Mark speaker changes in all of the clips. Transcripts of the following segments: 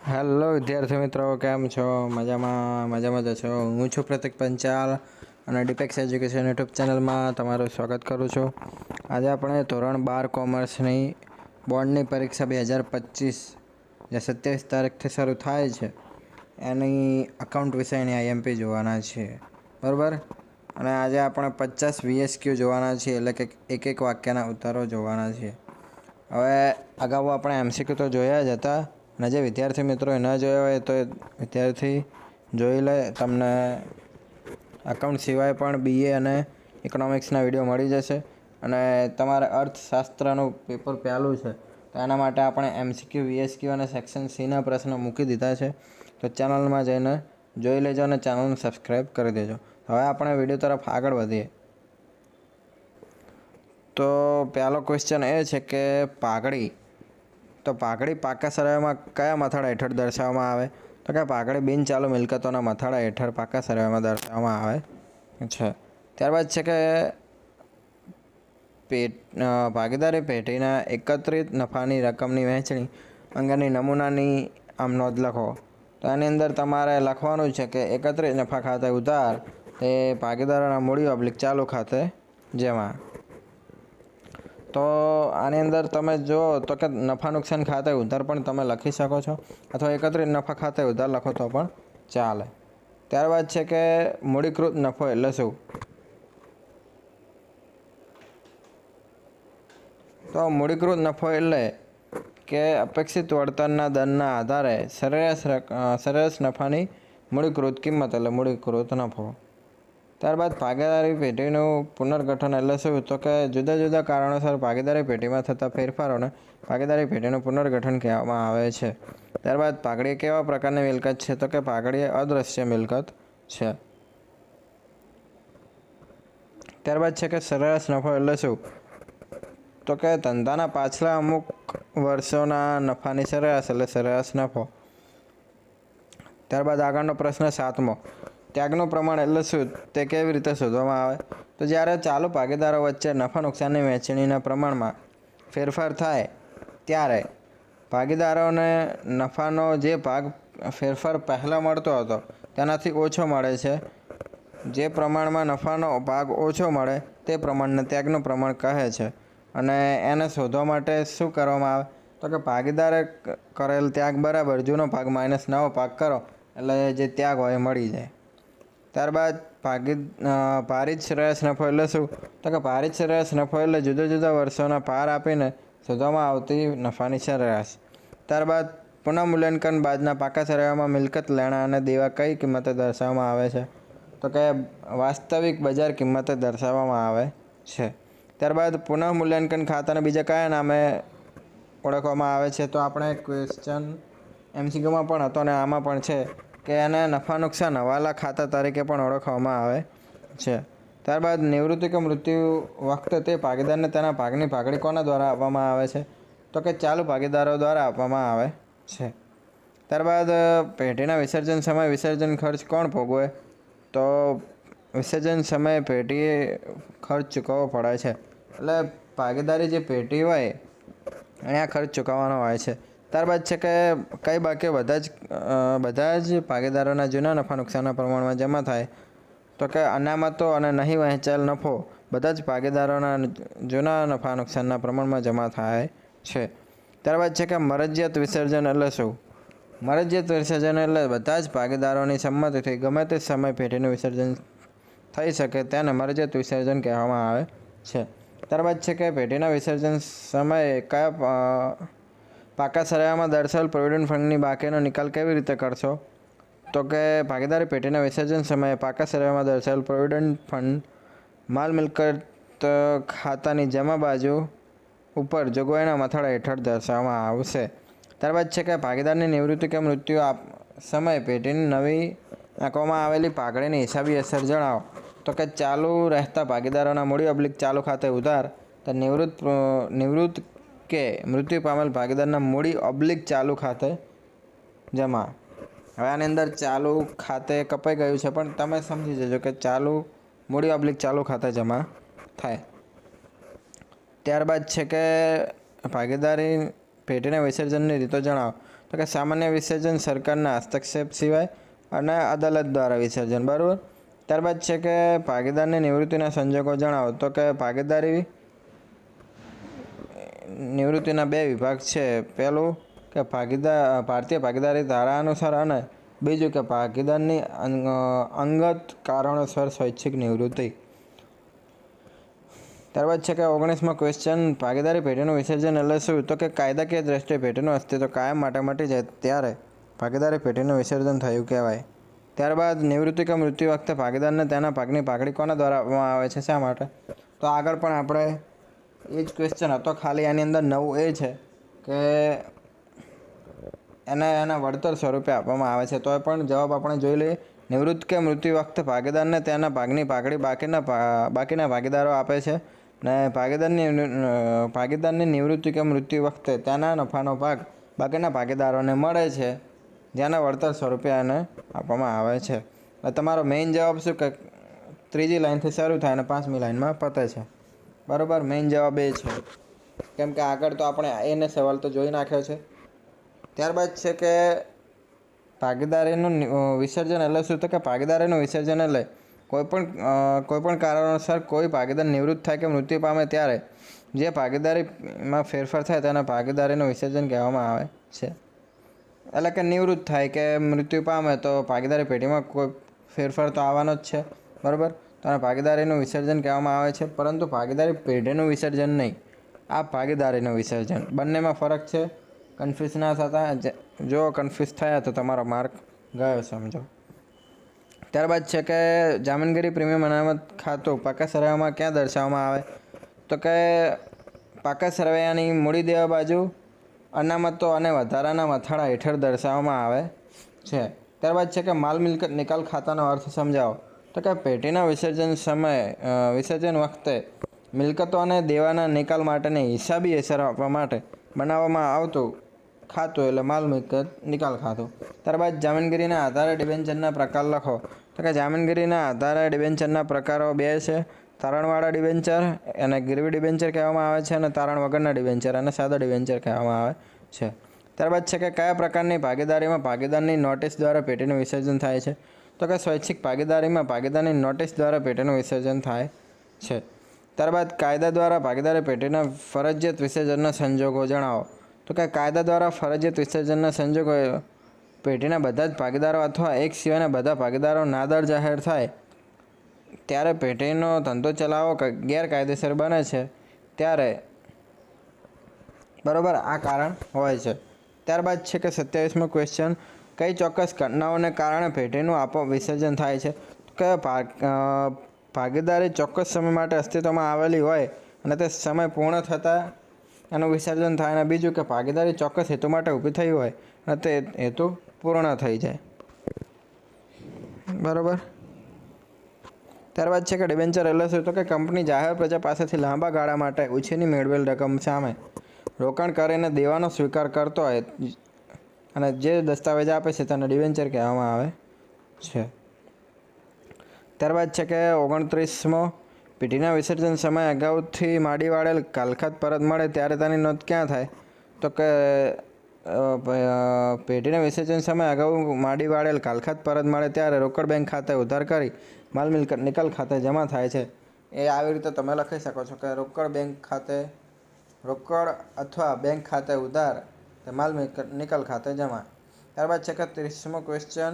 Speaker 1: Hello વિદ્યાર્થી મિત્રો, કેમ છો? મજામાં જ છો? હું છું પ્રતિક પંચાલ અને ડિપેક્સ એજ્યુકેશન યુટ્યુબ ચેનલમાં તમારું સ્વાગત કરું છું. આજે આપણે ધોરણ 12 કોમર્સની બોર્ડની પરીક્ષા 2025 જે 27 તારીખથી શરૂ થાય છે એની અકાઉન્ટ વિષયની આઈએમપી જોવાના છીએ, બરાબર. અને આજે આપણે 50 VSQ જોવાના છીએ, એટલે કે એક વાક્યના ઉત્તરો જોવાના છીએ. હવે અગાઉ આપણે MCQ તો જોયા જ હતા, અને જે વિદ્યાર્થી મિત્રોએ ન જોયા હોય તો વિદ્યાર્થી જોઈ લે. તમને અકાઉન્ટ સિવાય પણ BA અને ઇકોનોમિક્સના વિડીયો મળી જશે. અને તમારે અર્થશાસ્ત્રનું પેપર પહેલું છે તો એના માટે આપણે MCQ, VSQ અને સેક્શન Cના પ્રશ્નો મૂકી દીધા છે. તો ચેનલમાં જઈને જોઈ લેજો અને ચેનલને સબસ્ક્રાઈબ કરી દેજો. હવે આપણે વિડીયો તરફ આગળ વધીએ. તો પહેલો ક્વેશ્ચન એ છે કે પાઘડી. તો પાઘડી પાકા સરવાળામાં કયા મથાળા હેઠળ દર્શાવવામાં આવે? તો કે પાઘડી બિનચાલુ મિલકતોના મથાળા હેઠળ પાકા સરવાળામાં દર્શાવવામાં આવે છે. ત્યારબાદ છે કે ભાગીદારી પેઢીના એકત્રિત નફાની રકમની વહેંચણી અંગેની નમૂનાની નોંધ લખો. તો એની અંદર તમારે લખવાનું છે કે એકત્રિત નફા ખાતે ઉધાર તે ભાગીદારોના મૂડી / ચાલુ ખાતે જમા. તો આની અંદર તમે જુઓ તો કે નફા નુકસાન ખાતે ઉધાર પણ તમે લખી શકો છો, અથવા એકત્રિત નફા ખાતે ઉધાર લખો તો પણ ચાલે. ત્યારબાદ છે કે મૂડીકૃત નફો એટલે શું? તો મૂડીકૃત નફો એટલે કે અપેક્ષિત વળતરના દરના આધારે સરેરાશ નફાની મૂડીકૃત કિંમત એટલે મૂડીકૃત નફો. ત્યારબાદ ભાગીદારી પેઢીનું પુનર્ગઠન એટલે શું? તો કે જુદા જુદા કારણોસર ભાગીદારી પેઢીમાં થતા ફેરફારોને ભાગીદારી પેઢીનું પુનર્ગઠન કહેવામાં આવે છે. ત્યારબાદ પાઘડી કેવા પ્રકારની મિલકત છે? તો કે પાઘડી એ અદ્રશ્ય મિલકત છે. ત્યારબાદ છે કે સરેરાશ નફો એટલે શું? તો કે ધંધાના પાછલા અમુક વર્ષોના નફાની સરેરાશ એટલે સરેરાશ નફો. ત્યારબાદ આગળનો પ્રશ્ન 7મો, ત્યાગનું પ્રમાણ એટલે શું? તે કેવી રીતે શોધવામાં આવે? તો જ્યારે ચાલુ ભાગીદારો વચ્ચે નફા નુકસાનની વહેંચણીના પ્રમાણમાં ફેરફાર થાય ત્યારે ભાગીદારોને નફાનો જે ભાગ ફેરફાર પહેલાં મળતો હતો તેનાથી ઓછો મળે છે. જે પ્રમાણમાં નફાનો ભાગ ઓછો મળે તે પ્રમાણને ત્યાગનું પ્રમાણ કહે છે. અને એને શોધવા માટે શું કરવામાં આવે? તો કે ભાગીદારે કરેલ ત્યાગ બરાબર જૂનો ભાગ માઇનસ નવો ભાગ કરો એટલે જે ત્યાગ હોય એ મળી જાય. ત્યારબાદ ભારિત સરેરાશ નફો એટલે શું? તો કે ભારિત સરેરાશ નફો એટલે જુદા જુદા વર્ષોના ભાર આપીને શોધવામાં આવતી નફાની સરેરાશ. ત્યારબાદ પુનઃમૂલ્યાંકન બાદના પાકા સરવાળામાં મિલકત, લેણા અને દેવા કઈ કિંમતે દર્શાવવામાં આવે છે? તો કે વાસ્તવિક બજાર કિંમતે દર્શાવવામાં આવે છે. ત્યારબાદ પુનઃમૂલ્યાંકન ખાતાને બીજા કયા નામે ઓળખવામાં આવે છે? તો આપણે ક્વેશ્ચન MCQમાં પણ હતો અને આમાં પણ છે કે એને નફા નુકસાન હવાલા ખાતા તરીકે પણ ઓળખવામાં આવે છે. ત્યારબાદ નિવૃત્તિ કે મૃત્યુ વખતે તે ભાગીદારને તેના ભાગની ભાગડી કોના દ્વારા આપવામાં આવે છે? તો કે ચાલુ ભાગીદારો દ્વારા આપવામાં આવે છે. ત્યારબાદ પેઢીના વિસર્જન સમયે વિસર્જન ખર્ચ કોણ ભોગવે? તો વિસર્જન સમયે પેઢીએ ખર્ચ ચૂકવવો પડે છે. એટલે ભાગીદારી જે પેઢી હોય એને આ ખર્ચ ચૂકવવાનો હોય છે. ત્યારબાદ છે કે કઈ બાકી બધા જ ભાગીદારોના જૂના નફા નુકસાનના પ્રમાણમાં જમા થાય? તો કે અનામતો અને નહીં વહેંચાયેલ નફો બધા જ ભાગીદારોના જૂના નફા નુકસાનના પ્રમાણમાં જમા થાય છે. ત્યારબાદ છે કે મરજિયાત વિસર્જન એટલે શું? મરજિયાત વિસર્જન એટલે બધા જ ભાગીદારોની સંમતિથી ગમે તે સમય પેઢીનું વિસર્જન થઈ શકે તેને મરજિયાત વિસર્જન કહેવામાં આવે છે. ત્યારબાદ છે કે પેઢીના વિસર્જન સમયે કયા પાકા સરવાળામાં દર્શાવેલ પ્રોવિડન્ટ ફંડની બાકીનો નિકાલ કેવી રીતે કરશો? તો કે ભાગીદારી પેઢીના વિસર્જન સમયે પાકા સરવાળામાં દર્શાવેલ પ્રોવિડન્ટ ફંડ માલ મિલકત ખાતાની જમા બાજુ ઉપર જોગવાઈના મથાળા હેઠળ દર્શાવવામાં આવશે. ત્યારબાદ છે કે ભાગીદારની નિવૃત્તિ કે મૃત્યુ સમયે પેઢીની નવી આંકવામાં આવેલી પાઘડીની હિસાબી અસર જણાવો. તો કે ચાલુ રહેતા ભાગીદારોના મૂડી / ચાલુ ખાતે ઉધાર, તો નિવૃત્ત કે મૃત્યુ પામેલ ભાગીદારના મૂડી / ચાલુ ખાતે જમા. હવે આની અંદર ચાલુ ખાતે કપાઈ ગયું છે, પણ તમે સમજી જજો કે ચાલુ મૂડી / ચાલુ ખાતે જમા થાય. ત્યારબાદ છે કે ભાગીદારી પેઢીના વિસર્જનની રીતો જણાવો. તો કે સામાન્ય વિસર્જન સરકારના હસ્તક્ષેપ સિવાય અને અદાલત દ્વારા વિસર્જન, બરાબર. ત્યારબાદ છે કે ભાગીદારની નિવૃત્તિના સંજોગો જણાવો. તો કે નિવૃત્તિના બે વિભાગ છે. પહેલું કે ભારતીય ભાગીદારી ધારા અનુસાર અને બીજું કે ભાગીદારની અંગત કારણોસર સ્વૈચ્છિક નિવૃત્તિ. ત્યારબાદ છે કે 19મો ક્વેશ્ચન, ભાગીદારી પેઢીનું વિસર્જન એટલે શું? તો કે કાયદાકીય દ્રષ્ટિએ પેઢીનું અસ્તિત્વ કાયમ માટે મટી જાય ત્યારે ભાગીદારી પેઢીનું વિસર્જન થયું કહેવાય. ત્યારબાદ નિવૃત્તિ કે મૃત્યુ વખતે ભાગીદારને તેના ભાગની પાઘડી કોના દ્વારા આપવામાં આવે છે, શા માટે? તો આગળ પણ આપણે એ જ ક્વેશ્ચન હતો, ખાલી આની અંદર નવું એ છે કે એના વળતર સ્વરૂપે આપવામાં આવે છે. તો એ પણ જવાબ આપણે જોઈ લઈએ. નિવૃત્ત કે મૃત્યુ વખતે ભાગીદારને તેના ભાગની પાઘડી બાકીના ભાગીદારો આપે છે ને ભાગીદારની નિવૃત્તિ કે મૃત્યુ વખતે તેના નફાનો ભાગ બાકીના ભાગીદારોને મળે છે, જેના વળતર સ્વરૂપે એને આપવામાં આવે છે. તમારો મેઇન જવાબ શું કે ત્રીજી લાઇનથી શરૂ થાય અને 5મી લાઇનમાં પતે છે, બરાબર. મેઇન જવાબ એ છે, કેમ કે આગળ તો આપણે એને સવાલ તો જોઈ નાખ્યો છે. ત્યારબાદ છે કે ભાગીદારીનું વિસર્જન એટલે શું? તો કે ભાગીદારીનું વિસર્જન એટલે કોઈપણ કારણોસર કોઈ ભાગીદાર નિવૃત્ત થાય કે મૃત્યુ પામે ત્યારે જે ભાગીદારીમાં ફેરફાર થાય તેને ભાગીદારીનું વિસર્જન કહેવામાં આવે છે. એટલે કે નિવૃત્ત થાય કે મૃત્યુ પામે તો ભાગીદારી પેઢીમાં કોઈ ફેરફાર તો આવવાનો જ છે, બરાબર. તો ભાગીદારીનું વિસર્જન કહેવામાં આવે છે, પરંતુ ભાગીદારી પેઢીનું વિસર્જન નહીં, આ ભાગીદારીનું વિસર્જન. બંનેમાં ફરક છે, કન્ફ્યુઝ ના થતા. જો કન્ફ્યુઝ થયા તો તમારો માર્ક ગયો સમજો. ત્યારબાદ છે કે જામીનગીરી પ્રીમિયમ અનામત ખાતું પાકા સરવૈયામાં ક્યાં દર્શાવવામાં આવે? તો કે પાકા સરવૈયાની મૂડી દેવા બાજુ અનામતો અને વધારાના મથાળા હેઠળ દર્શાવવામાં આવે છે. ત્યારબાદ છે કે માલ મિલકત નિકાલ ખાતાનો અર્થ સમજાવો. તો કે પેઢીના વિસર્જન વખતે મિલકતો અને દેવાના નિકાલ માટેની હિસાબી અસર આપવા માટે બનાવવામાં આવતું ખાતું એટલે માલ મિલકત નિકાલ ખાતું. ત્યારબાદ જામીનગીરીના આધારે ડિબેન્ચરના પ્રકાર લખો. તો કે જામીનગીરીના આધારે ડિબેન્ચરના પ્રકારો 2 છે. તારણવાળા ડિબેન્ચર અને ગીરવી ડિબેન્ચર કહેવામાં આવે છે અને તારણ વગરના ડિબેન્ચર અને સાદા ડિબેન્ચર કહેવામાં આવે છે. ત્યારબાદ છે કે કયા પ્રકારની ભાગીદારીમાં ભાગીદારની નોટિસ દ્વારા પેઢીનું વિસર્જન થાય છે? તો કે સ્વૈચ્છિક ભાગીદારીમાં ભાગીદારની નોટિસ દ્વારા પેઢીનું વિસર્જન થાય છે. ત્યારબાદ કાયદા દ્વારા ભાગીદારી પેઢીના ફરજિયાત વિસર્જનના સંજોગો જણાવો. તો કે કાયદા દ્વારા ફરજિયાત વિસર્જનના સંજોગો પેઢીના બધા જ ભાગીદારો અથવા એક સિવાયના બધા ભાગીદારો નાદાર જાહેર થાય ત્યારે પેઢીનો ધંધો ચલાવવો ગેરકાયદેસર બને છે ત્યારે, બરાબર, આ કારણ હોય છે. ત્યારબાદ છે કે 27મો ક્વેશ્ચન, કઈ ચોક્કસ ઘટનાઓને કારણે પેઢીનું આપોઆપ વિસર્જન થાય છે? તો કે ભાગીદારી ચોક્કસ સમય માટે અસ્તિત્વમાં આવેલી હોય અને તે સમય પૂર્ણ થતાં એનું વિસર્જન થાય. અને બીજું કે ભાગીદારી ચોક્કસ હેતુ માટે ઊભી થઈ હોય અને તે હેતુ પૂર્ણ થઈ જાય, બરાબર. ત્યારબાદ છે કે ડિબેન્ચર એટલે શું? તો કે કંપની જાહેર પ્રજા પાસેથી લાંબા ગાળા માટે ઉછીની મેળવેલ રકમ સામે રોકાણ કરીને દેવાનો સ્વીકાર કરતો હોય અને જે દસ્તાવેજ આપે છે તેને ડિબેન્ચર કહેવામાં આવે છે. ત્યારબાદ છે કે 29મો, પેઢીના વિસર્જન સમયે અગાઉથી માડી વાળેલ કાલખાત પરત મળે ત્યારે તેની નોંધ ક્યાં થાય? તો કે પેઢીના વિસર્જન સમયે અગાઉ માડી વાળેલ કાલખાત પરત મળે ત્યારે રોકડ બેંક ખાતે ઉધાર કરી માલ મિલકત નિકાલ ખાતે જમા થાય છે. એ આવી રીતે તમે લખી શકો છો કે રોકડ અથવા બેંક ખાતે ઉધાર તે માલ મિલકત નિકાલ ખાતે જમા. ત્યારબાદ છે કે 30મો ક્વેશ્ચન,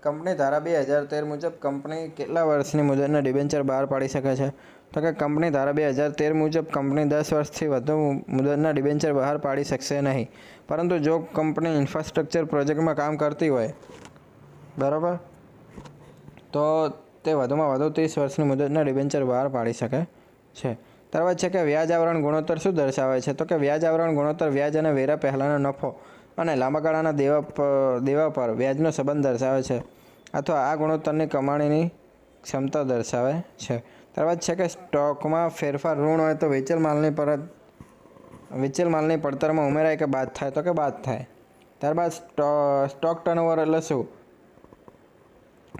Speaker 1: કંપની ધારા 2013 મુજબ કંપની કેટલા વર્ષની મુદતના ડિબેન્ચર બહાર પાડી શકે છે? તો કે કંપની ધારા 2013 મુજબ કંપની 10 વર્ષથી વધુ મુદતના ડિબેન્ચર બહાર પાડી શકશે નહીં, પરંતુ જો કંપની ઇન્ફ્રાસ્ટ્રક્ચર પ્રોજેક્ટમાં કામ કરતી હોય, બરાબર, તો તે વધુમાં વધુ 30 વર્ષની મુદતના ડિબેન્ચર બહાર પાડી શકે છે. ત્યારબાદ છે કે વ્યાજ આવરણ ગુણોત્તર શું દર્શાવે છે? તો કે વ્યાજ આવરણ ગુણોત્તર વ્યાજ અને વેરા પહેલાંનો નફો અને લાંબા ગાળાના દેવા પર વ્યાજનો સંબંધ દર્શાવે છે અથવા આ ગુણોત્તરની કમાણીની ક્ષમતા દર્શાવે છે. ત્યારબાદ છે કે સ્ટોકમાં ફેરફાર ઋણ હોય તો વેચેલ માલની પડતરમાં ઉમેરાય કે બાદ થાય? તો કે બાદ થાય. ત્યારબાદ સ્ટોક ટર્નઓવર એટલે શું?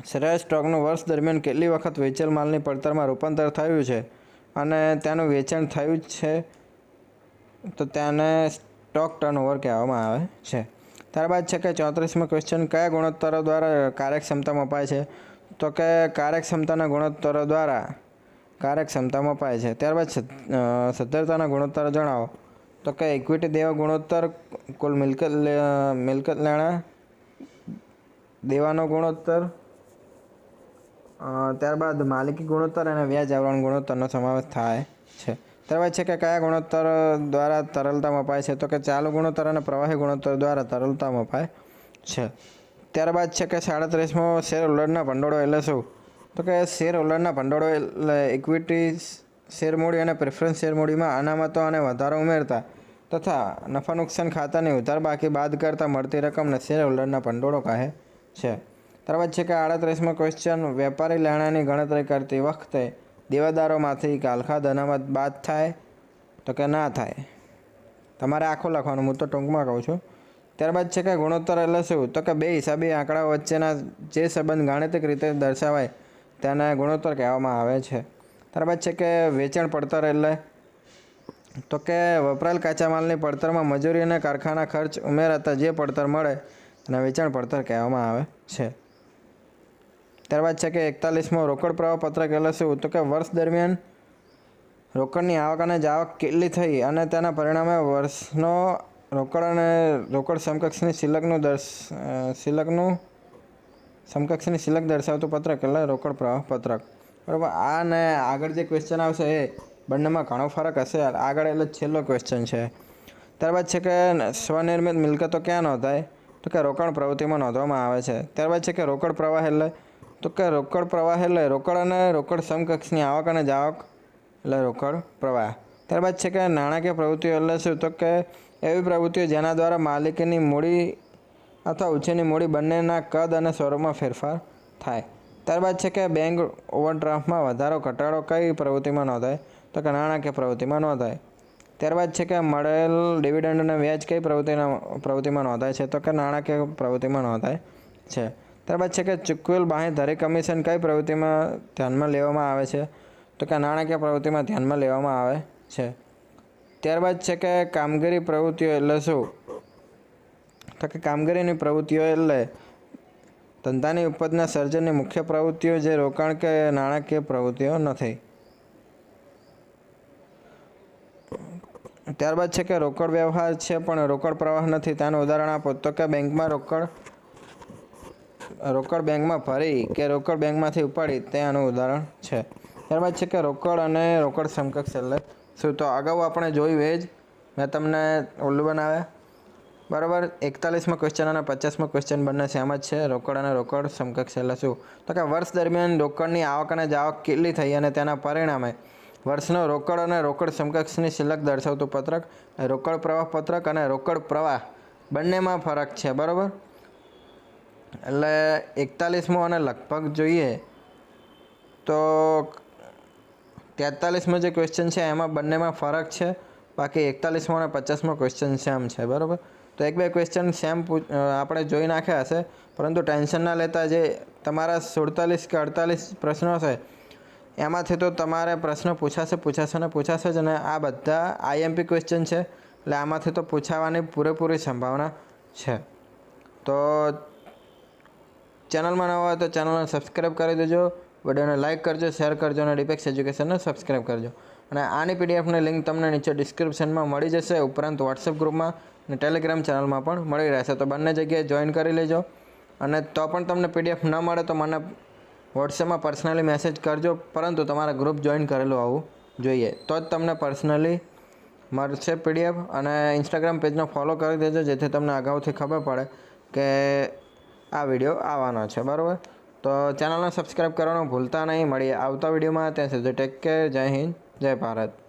Speaker 1: સરેરાશ સ્ટોકનું વર્ષ દરમિયાન કેટલી વખત વેચેલ માલની પડતરમાં રૂપાંતર થયું છે અને તેનું વેચાણ થયું છે તો તેને સ્ટોક ટર્નઓવર કહેવામાં આવે છે. ત્યારબાદ છે કે 34મો ક્વેશ્ચન, કયા ગુણોત્તરો દ્વારા કાર્યક્ષમતા મપાય છે? તો કે કાર્યક્ષમતાના ગુણોત્તરો દ્વારા કાર્યક્ષમતા મપાય છે. ત્યારબાદ સદ્ધરતાના ગુણોત્તર જણાવો. તો કે ઇક્વિટી દેવા ગુણોત્તર, કુલ મિલકત લેણા દેવાનો ગુણોત્તર, ત્યારબાદ માલિકી ગુણોત્તર અને વ્યાજ આવરણ ગુણોત્તરનો સમાવેશ થાય છે. ત્યારબાદ છે કે કયા ગુણોત્તર દ્વારા તરલતા મપાય છે? તો કે ચાલુ ગુણોત્તર અને પ્રવાહી ગુણોત્તર દ્વારા તરલતા મપાય છે. ત્યારબાદ છે કે 37મો, શેર હોલ્ડરના ભંડોળો એટલે શું? તો કે શેર હોલ્ડરના ભંડોળો એટલે ઇક્વિટી શેર મૂડી અને પ્રેફરન્સ શેર મૂડીમાં અનામતો અને વધારો ઉમેરતા તથા નફા નુકસાન ખાતાની ઉધાર બાકી બાદ કરતાં મળતી રકમને શેર હોલ્ડરના ભંડોળો કહે છે. ત્યારબાદ છે કે 38મો ક્વેશ્ચન, વેપારી લેણાની ગણતરી કરતી વખતે દેવાદારોમાંથી કાલખાદ અનામત બાદ થાય? તો કે ના થાય. તમારે આખું લખવાનું, હું તો ટૂંકમાં કહું છું. ત્યારબાદ છે કે ગુણોત્તર એટલે શું? તો કે બે હિસાબી આંકડાઓ વચ્ચેના જે સંબંધ ગાણિતિક રીતે દર્શાવાય તેને ગુણોત્તર કહેવામાં આવે છે. ત્યારબાદ છે કે વેચાણ પડતર એટલે? તો કે વપરાયેલ કાચા માલની પડતરમાં મજૂરી અને કારખાના ખર્ચ ઉમેરાતા જે પડતર મળે તેને વેચાણ પડતર કહેવામાં આવે છે. ત્યારબાદ છે કે 41મો, રોકડ પ્રવાહ પત્રક એટલે શું? તો કે વર્ષ દરમિયાન રોકડની આવક અને જાવક કેટલી થઈ અને તેના પરિણામે વર્ષનો રોકડ અને રોકડ સમકક્ષની શિલક દર્શાવતું પત્રક એટલે રોકડ પ્રવાહ પત્રક. બરાબર. આ ને આગળ જે ક્વેશ્ચન આવશે એ બંનેમાં ઘણો ફરક હશે. આગળ એટલે છેલ્લો ક્વેશ્ચન છે. ત્યારબાદ છે કે સ્વનિર્મિત મિલકતો ક્યાં નોંધાય? તો કે રોકાણ પ્રવૃત્તિમાં નોંધવામાં આવે છે. ત્યારબાદ છે કે રોકડ પ્રવાહ એટલે? તો કે રોકડ પ્રવાહ એટલે રોકડ અને રોકડ સમકક્ષની આવક અને જાવક એટલે રોકડ પ્રવાહ. ત્યારબાદ છે કે નાણાકીય પ્રવૃત્તિઓ એટલે શું? તો કે એવી પ્રવૃત્તિઓ જેના દ્વારા માલિકીની મૂડી અથવા ઉછેરની મૂડી બંનેના કદ અને સ્વરૂપમાં ફેરફાર થાય. ત્યારબાદ છે કે બેંક ઓવરડ્રાફ્ટમાં વધારો ઘટાડો કઈ પ્રવૃત્તિમાં નોંધાય? તો કે નાણાકીય પ્રવૃત્તિમાં નોંધાય. ત્યારબાદ છે કે મળેલ ડિવિડન્ડ અને વ્યાજ કઈ પ્રવૃત્તિમાં નોંધાય છે? તો કે નાણાકીય પ્રવૃત્તિમાં નોંધાય છે. ત્યારબાદ છે કે ચૂકવેલ બાંહેધરી કમિશન કઈ પ્રવૃત્તિમાં ધ્યાનમાં લેવામાં આવે છે? તો કે નાણાકીય પ્રવૃત્તિમાં ધ્યાનમાં લેવામાં આવે છે. ત્યારબાદ છે કે કામગીરી પ્રવૃત્તિઓ એટલે શું? તો કે કામગીરીની પ્રવૃત્તિઓ એટલે ધંધાની ઉપજના સર્જનની મુખ્ય પ્રવૃત્તિઓ જે રોકાણ કે નાણાકીય પ્રવૃત્તિઓ નથી. ત્યારબાદ છે કે રોકડ વ્યવહાર છે પણ રોકડ પ્રવાહ નથી, તેનું ઉદાહરણ આપો. તો કે બેંકમાં રોકડ બેંકમાં ભરી કે રોકડ બેંકમાંથી ઉપાડી તે આનું ઉદાહરણ છે. ત્યારબાદ છે કે રોકડ અને રોકડ સમકક્ષ એટલે શું? તો અગાઉ આપણે જોયું એ જ મેં તમને ઓલું બનાવ્યા. બરાબર. 41મો ક્વેશ્ચન અને 50મો ક્વેશ્ચન બંને સેમ જ છે. રોકડ અને રોકડ સમકક્ષ એટલે શું? તો કે વર્ષ દરમિયાન રોકડની આવક અને જાવક કેટલી થઈ અને તેના પરિણામે વર્ષનો રોકડ અને રોકડ સમકક્ષની શિલક દર્શાવતું પત્રક, રોકડ પ્રવાહ પત્રક અને રોકડ પ્રવાહ બંનેમાં ફરક છે. બરાબર. એટલે 41મો અને લગભગ જોઈએ તો 43મો જે ક્વેશ્ચન છે એમાં બંનેમાં ફરક છે. બાકી 41મો અને 50મો ક્વેશ્ચન સેમ છે. બરાબર. તો એક બે ક્વેશ્ચન સેમ આપણે જોઈ નાખ્યા હશે, પરંતુ ટેન્શન ના લેતા. જે તમારા 47 કે 48 પ્રશ્નો છે એમાંથી તો તમારે પ્રશ્નો પૂછાશે જ. અને આ બધા IMP ક્વેશ્ચન છે એટલે આમાંથી તો પૂછાવાની પૂરેપૂરી સંભાવના છે. તો ચેનલમાં નવા હોય તો ચેનલને સબસ્ક્રાઈબ કરી દેજો, વિડીયોને લાઇક કરજો, શેર કરજો અને ડિપેક્સ એજ્યુકેશનને સબસ્ક્રાઈબ કરજો. અને આની PDFની લિંક તમને નીચે ડિસ્ક્રિપ્શનમાં મળી જશે. ઉપરાંત વોટ્સએપ ગ્રુપમાં અને ટેલિગ્રામ ચેનલમાં પણ મળી રહેશે. તો બંને જગ્યાએ જોઈન કરી લેજો. અને તો પણ તમને PDF ન મળે તો મને વોટ્સએપમાં પર્સનલી મેસેજ કરજો, પરંતુ તમારે ગ્રુપ જોઈન કરેલું આવવું જોઈએ, તો જ તમને પર્સનલી મળશે PDF. અને ઇન્સ્ટાગ્રામ પેજનો ફોલો કરી દેજો જેથી તમને અગાઉથી ખબર પડે કે આ વિડીયો આવવાનો છે. બરાબર. તો ચેનલને સબસ્ક્રાઈબ કરવાનું ભૂલતા નહીં. મળીએ આવતા વિડીયોમાં. ત્યાં સુધી ટેક કેર. જય હિન્દ, જય ભારત.